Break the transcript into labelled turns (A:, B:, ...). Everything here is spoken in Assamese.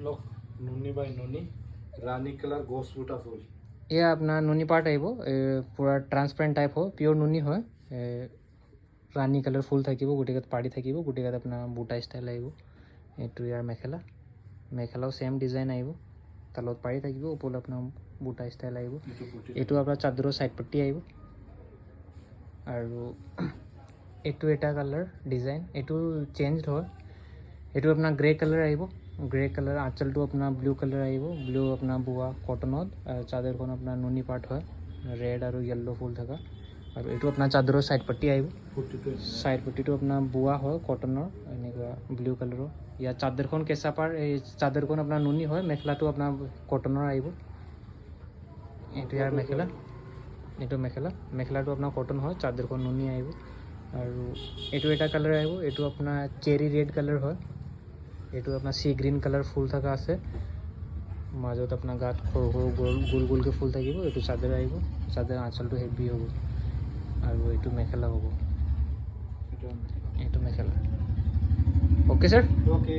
A: লওক নুনি বাই নুনি ৰাণী কালাৰ গছ বুটা ফুল
B: এয়া আপোনাৰ নুনি পাৰ্ট আহিব পূৰা ট্ৰান্সপাৰেণ্ট টাইপ হয় পিয়'ৰ নুনি হয় ৰাণী কালাৰ ফুল থাকিব গোটেইকেইটা পাৰি থাকিব গোটেইকেইটা আপোনাৰ বুটা ষ্টাইল আহিব এইটো ইয়াৰ মেখেলা মেখেলাও ছেম ডিজাইন আহিব তলত পাৰি থাকিব ওপৰত আপোনাৰ বুটা ষ্টাইল আহিব এইটো আপোনাৰ চাদৰৰ ছাইড পট্টি আহিব আৰু এইটো এটা কালাৰ ডিজাইন এইটো চেঞ্জড হয় এইটো আপোনাৰ গ্ৰে কালাৰ আহিব গ্ৰে কালাৰ আঁচলটো আপোনাৰ ব্লু কালাৰ আহিব ব্লু আপোনাৰ বোৱা কটনত আৰু চাদৰখন আপোনাৰ নুনি পাৰ্ট হয় ৰেড আৰু য়েল্লো ফুল থকা আৰু এইটো আপোনাৰ চাদৰৰ ছাইড পট্টি আহিব ছাইড পট্টিটো আপোনাৰ বোৱা হয় কটনৰ এনেকুৱা ব্লু কালাৰৰ ইয়াৰ চাদৰখন কেঁচা পাৰ এই চাদৰখন আপোনাৰ নুনি হয় মেখেলাটো আপোনাৰ কটনৰ আহিব এইটো ইয়াৰ মেখেলা এইটো মেখেলাটো আপোনাৰ কটন হয় চাদৰখন নুনি আহিব আৰু এইটো এটা কালাৰ আহিব এইটো আপোনাৰ চেৰি ৰেড কালাৰ হয় এইটো আপোনাৰ চি গ্ৰীণ কালাৰ ফুল থকা আছে মাজত আপোনাৰ গাত সৰু সৰু গোল গোলকৈ ফুল থাকিব এইটো চাদৰ আহিব চাদৰ আঁচলটো হেভি হ'ব আৰু এইটো মেখেলা হ'ব এইটো মেখেলা অ'কে ছাৰ
A: অ'কে